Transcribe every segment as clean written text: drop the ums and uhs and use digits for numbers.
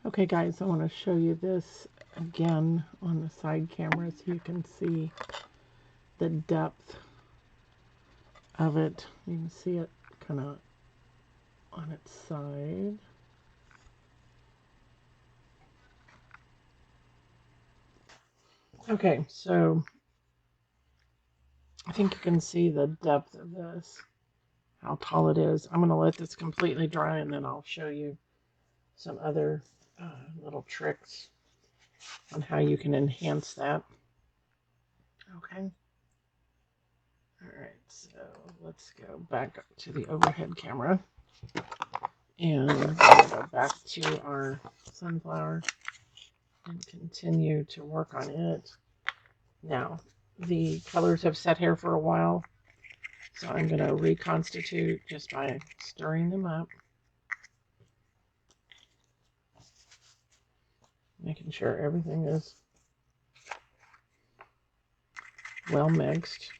Okay guys, I want to show you this again on the side camera so you can see the depth of it. You can see it kind of on its side. Okay, so I think you can see the depth of this, how tall it is. I'm going to let this completely dry and then I'll show you some other little tricks on how you can enhance that. Okay. All right, so let's go back up to the overhead camera and go back to our sunflower and continue to work on it. Now, the colors have sat here for a while, so I'm going to reconstitute just by stirring them up, making sure everything is well mixed.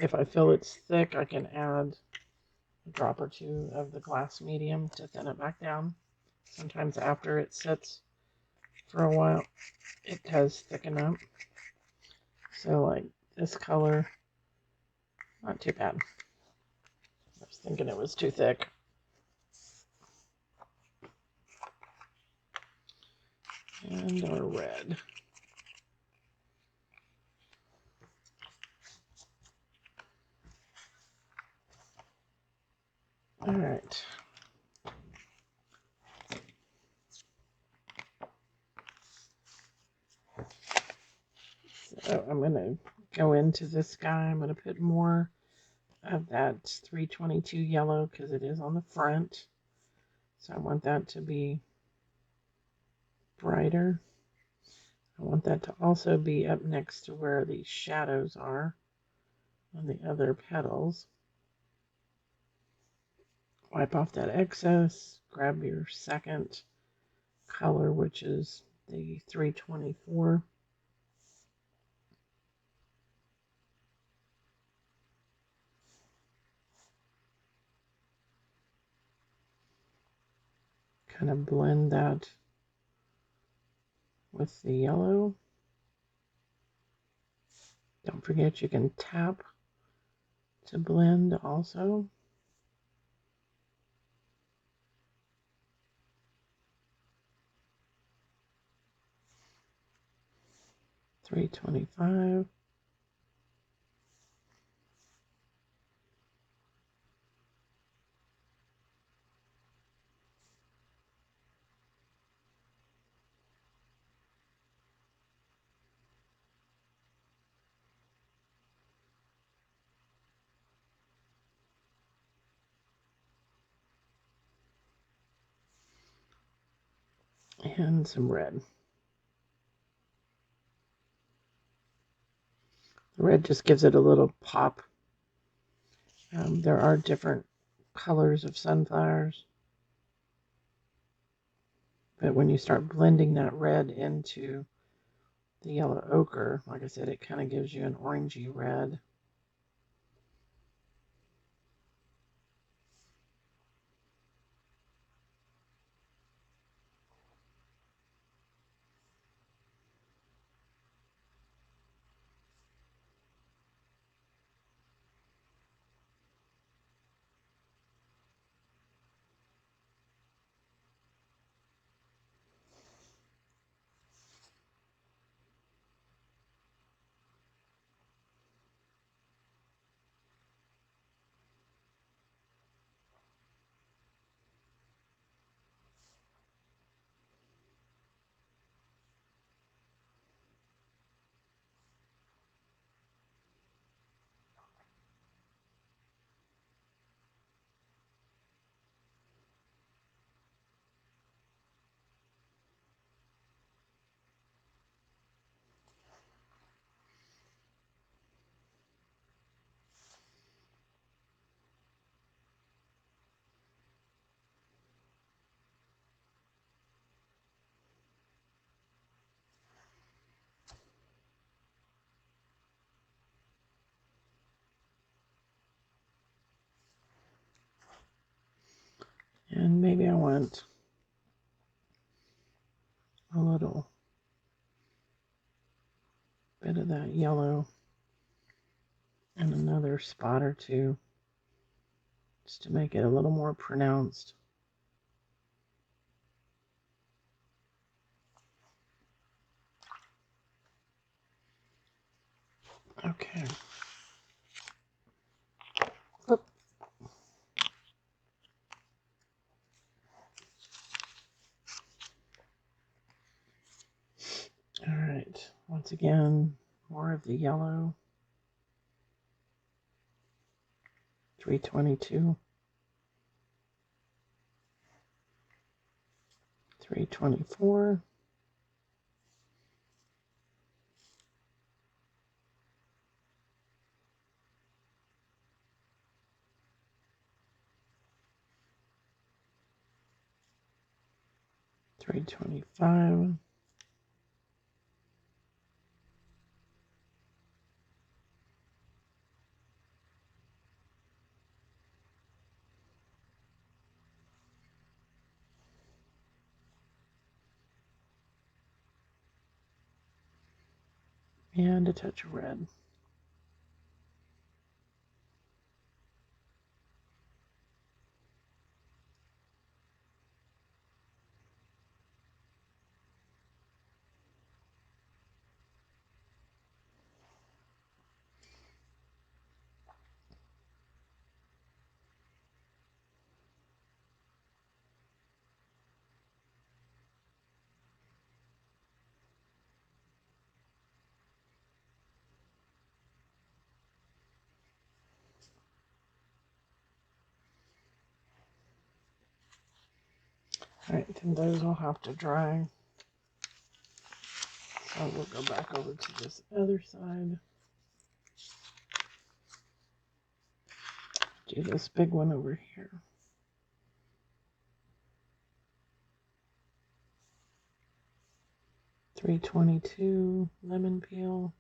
If I feel it's thick, I can add a drop or two of the glass medium to thin it back down. Sometimes after it sits for a while, it does thicken up. So like this color, not too bad. I was thinking it was too thick. And our red. All right. So I'm going to go into this guy. I'm going to put more of that 322 yellow because it is on the front. So I want that to be brighter. I want that to also be up next to where the shadows are on the other petals. Wipe off that excess. Grab your second color, which is the 324. Kind of blend that with the yellow. Don't forget you can tap to blend also. $3.25. And some red. The red just gives it a little pop. There are different colors of sunflowers, but when you start blending that red into the yellow ochre, like I said, it kind of gives you an orangey red. And maybe I want little bit of that yellow and another spot or two just to make it a little more pronounced. Okay. Oop. All right. Once again, more of the yellow. 322. 324. 325. And a touch of red. All right, and those will have to dry. So we'll go back over to this other side. Do this big one over here. $3.22 lemon peel.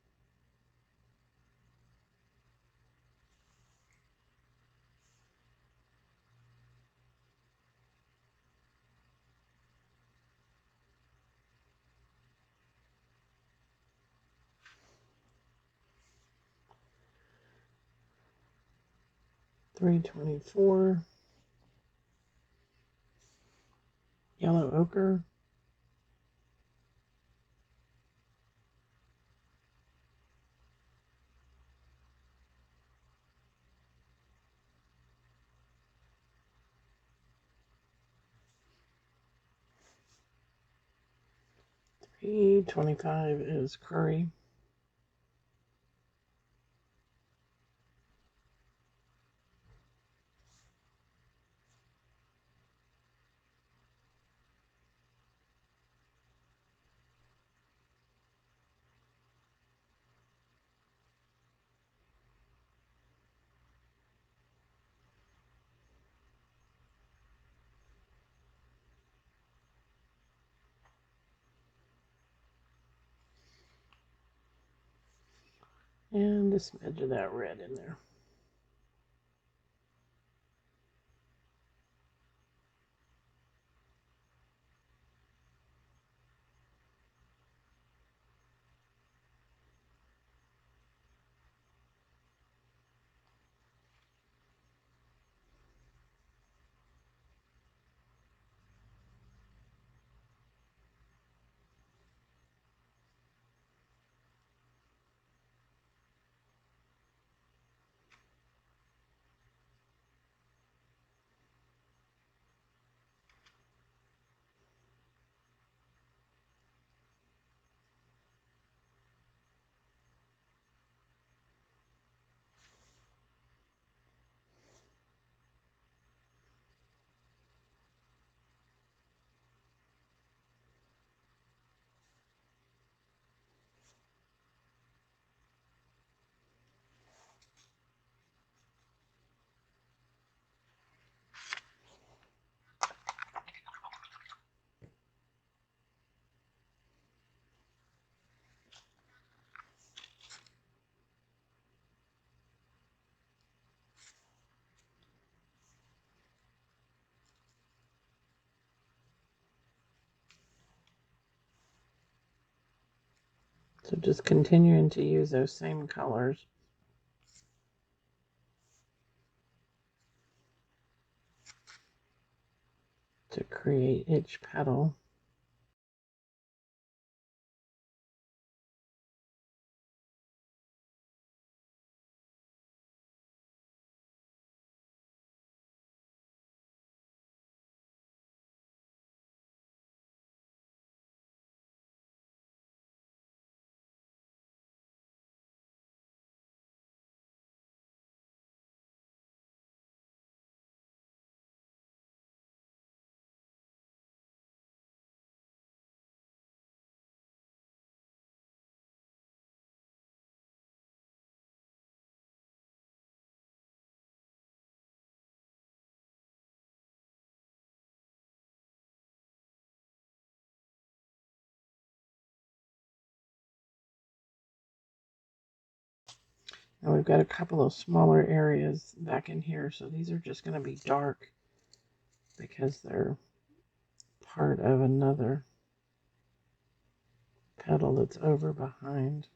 $3.24 yellow ochre. $3.25 is curry. And a smidge of that red in there. So just continuing to use those same colors to create each petal. Now we've got a couple of smaller areas back in here, so these are just going to be dark because they're part of another petal that's over behind.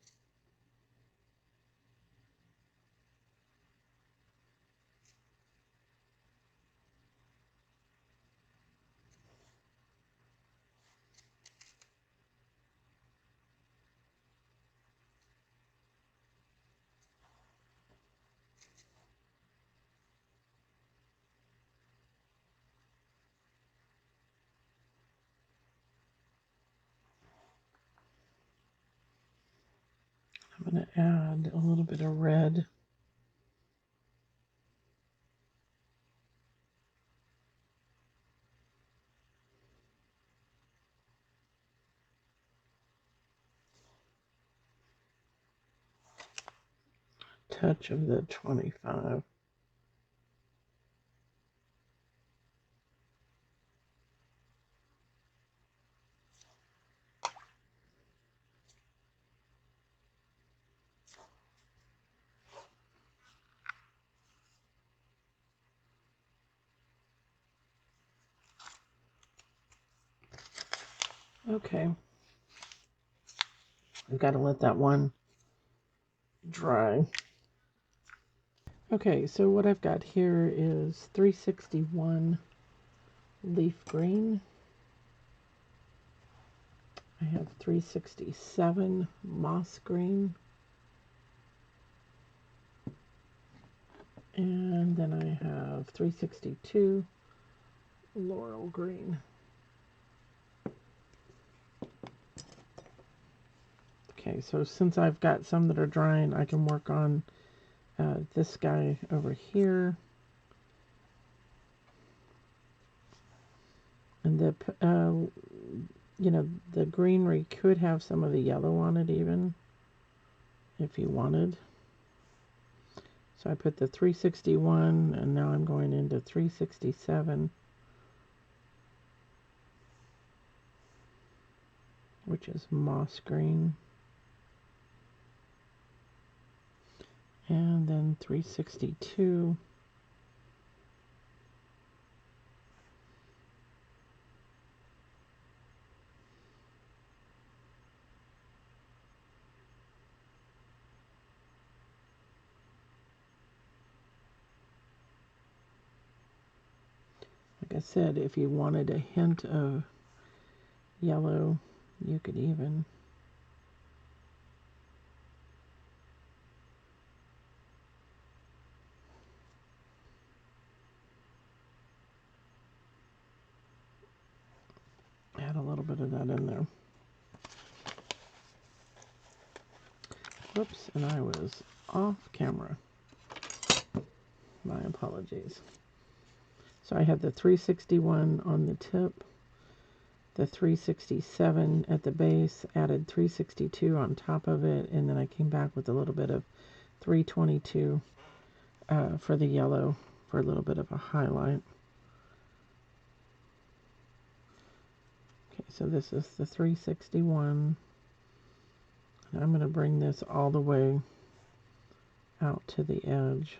I'm going to add a little bit of red. Touch of the 25. Okay. I've got to let that one dry. Okay, so what I've got here is 361 leaf green. I have 367 moss green. And then I have 362 laurel green. Okay, so since I've got some that are drying, I can work on this guy over here. And you know, the greenery could have some of the yellow on it even, if you wanted. So I put the 361, and now I'm going into 367, which is moss green. And then 362. Like I said, if you wanted a hint of yellow, you could even add a little bit of that in there. Whoops, and I was off camera. My apologies. So I had the 361 on the tip, the 367 at the base, added 362 on top of it, and then I came back with a little bit of 322 for the yellow, for a little bit of a highlight. Okay, so this is the 361. And I'm going to bring this all the way out to the edge.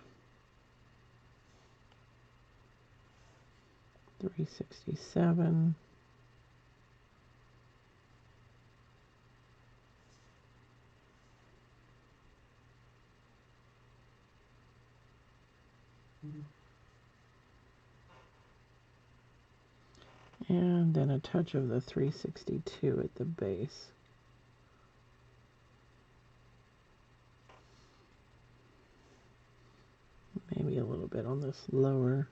367. And then a touch of the 362 at the base. Maybe a little bit on this lower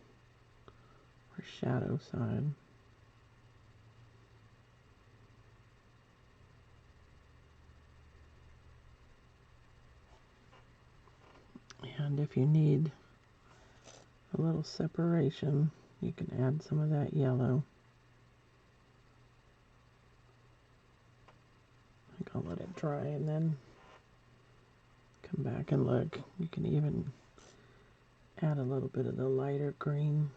or shadow side. And if you need a little separation, you can add some of that yellow. I think I'll let it dry and then come back and look. You can even add a little bit of the lighter green.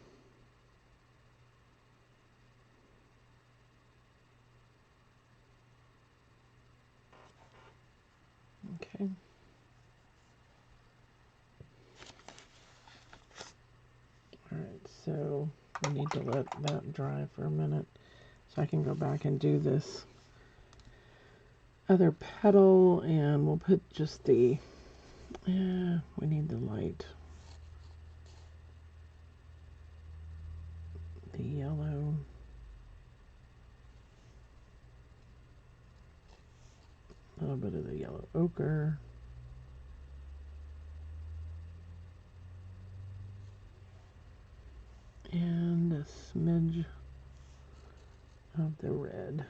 Okay. Alright, so we need to let that dry for a minute so I can go back and do this other petal, and we'll put just the, we need the light, the yellow, a little bit of the yellow ochre, and a smidge of the red.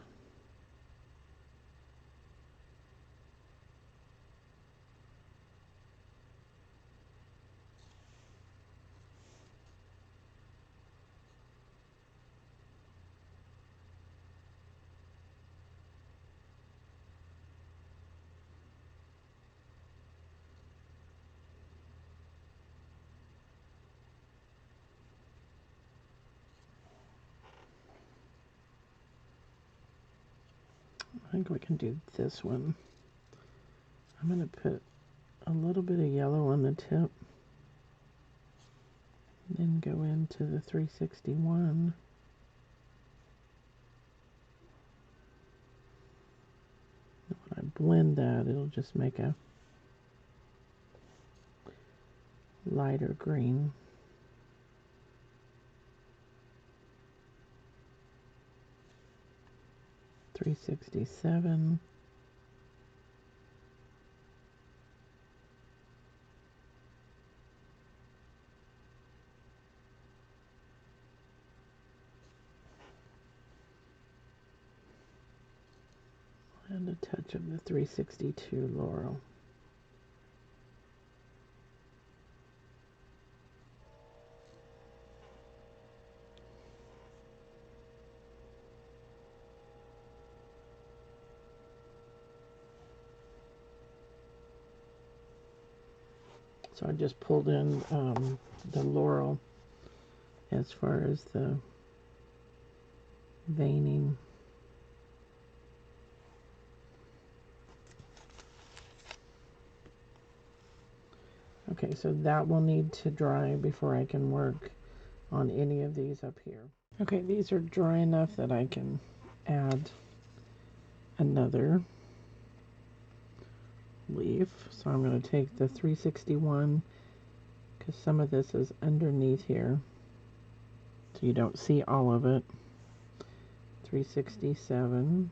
I think we can do this one. I'm going to put a little bit of yellow on the tip, then go into the 361. When I blend that, it'll just make a lighter green. $367. And a touch of the 362 Laurel. So I just pulled in the Laurel as far as the veining. Okay, so that will need to dry before I can work on any of these up here. Okay, these are dry enough that I can add another leaf. So I'm going to take the 361, because some of this is underneath here, so you don't see all of it. 367.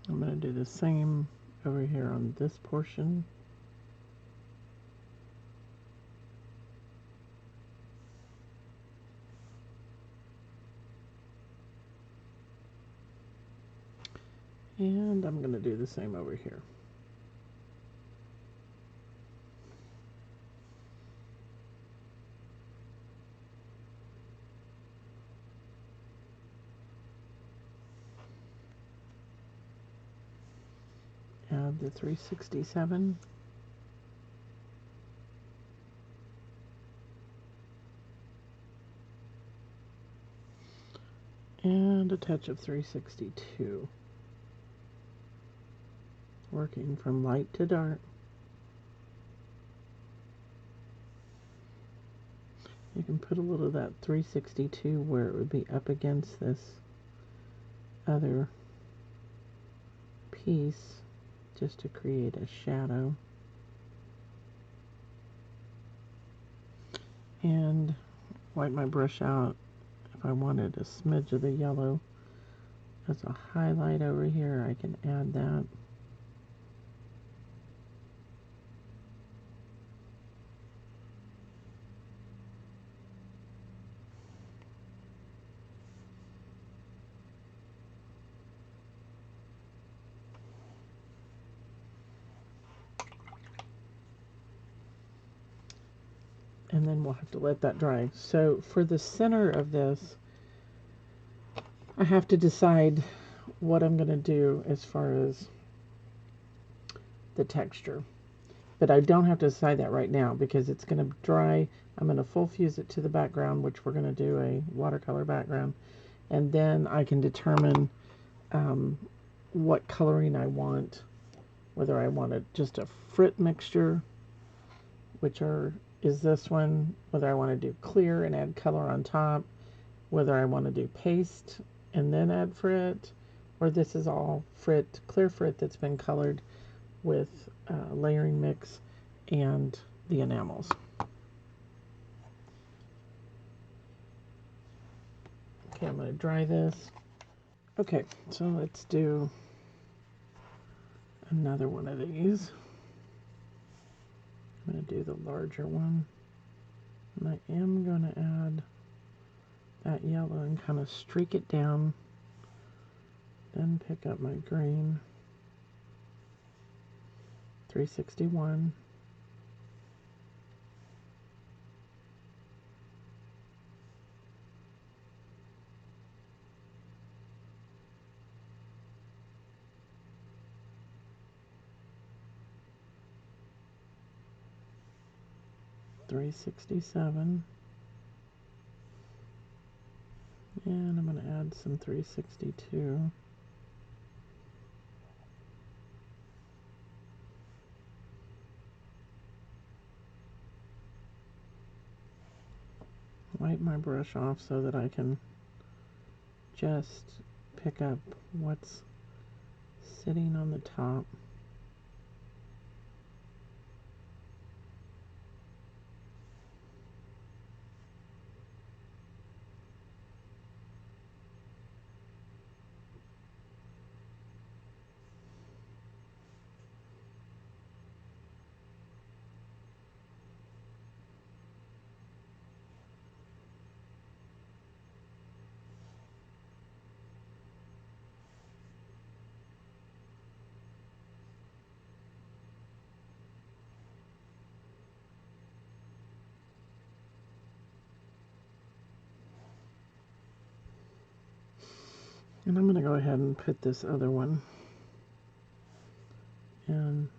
I'm going to do the same over here on this portion. And I'm going to do the same over here. Add the 367. And a touch of 362. Working from light to dark. You can put a little of that 362 where it would be up against this other piece, just to create a shadow. And wipe my brush out. If I wanted a smidge of the yellow as a highlight over here, I can add that. And then we'll have to let that dry. So for the center of this, I have to decide what I'm going to do as far as the texture. But I don't have to decide that right now because it's going to dry. I'm going to full fuse it to the background, which we're going to do a watercolor background. And then I can determine what coloring I want, whether I want just a frit mixture, which is this one, whether I want to do clear and add color on top, whether I want to do paste and then add frit, or this is all frit, clear frit that's been colored with layering mix and the enamels. Okay, I'm going to dry this. Okay, so let's do another one of these. I'm going to do the larger one. And I am going to add that yellow and kind of streak it down. Then pick up my green. 361. .367, and I'm going to add some 362. Wipe my brush off so that I can just pick up what's sitting on the top. And I'm going to go ahead and put this other one, and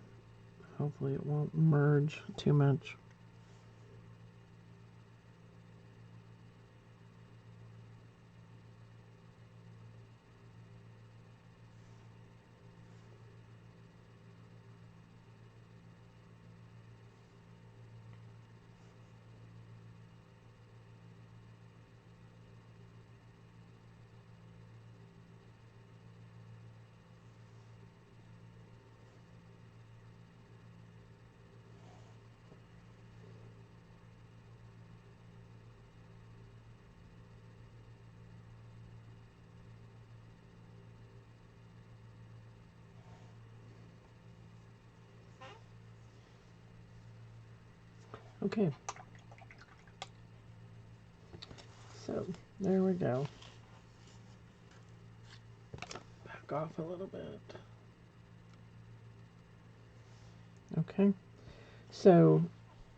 hopefully it won't merge too much. Okay, so there we go. Back off a little bit. Okay, so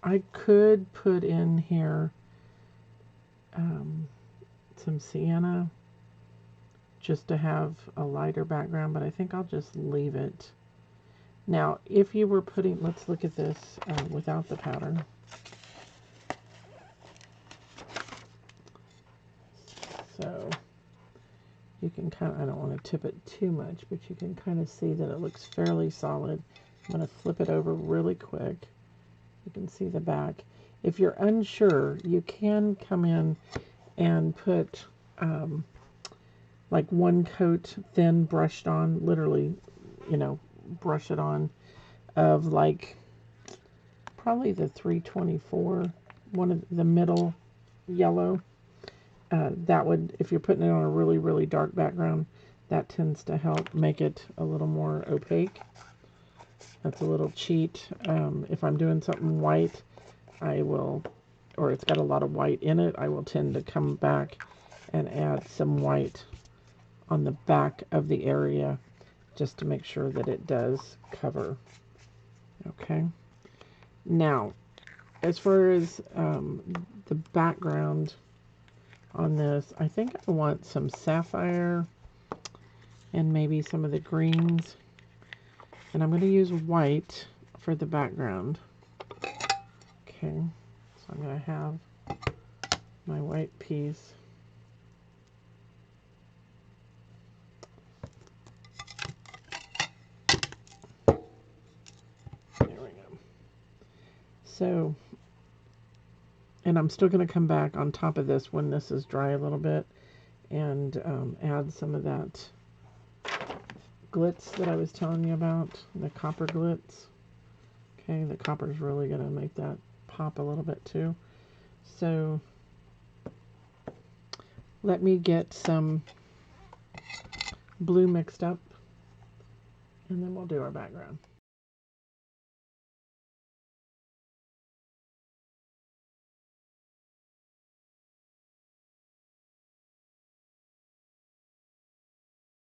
I could put in here some sienna just to have a lighter background, but I think I'll just leave it. Now, if you were putting, let's look at this without the pattern. So you can kind of, I don't want to tip it too much, but you can kind of see that it looks fairly solid. I'm going to flip it over really quick. You can see the back. If you're unsure, you can come in and put like one coat thin brushed on, literally, you know, brush it on, of like probably the 324, one of the middle yellow. That would, if you're putting it on a really, really dark background, that tends to help make it a little more opaque. That's a little cheat. If I'm doing something white, I will, or it's got a lot of white in it, I will tend to come back and add some white on the back of the area just to make sure that it does cover. Okay. Now, as far as the background on this, I think I want some sapphire and maybe some of the greens. And I'm going to use white for the background. Okay, so I'm going to have my white piece. There we go. So, and I'm still going to come back on top of this when this is dry a little bit and add some of that glitz that I was telling you about, the copper glitz. Okay, the copper is really going to make that pop a little bit too. So let me get some blue mixed up and then we'll do our background.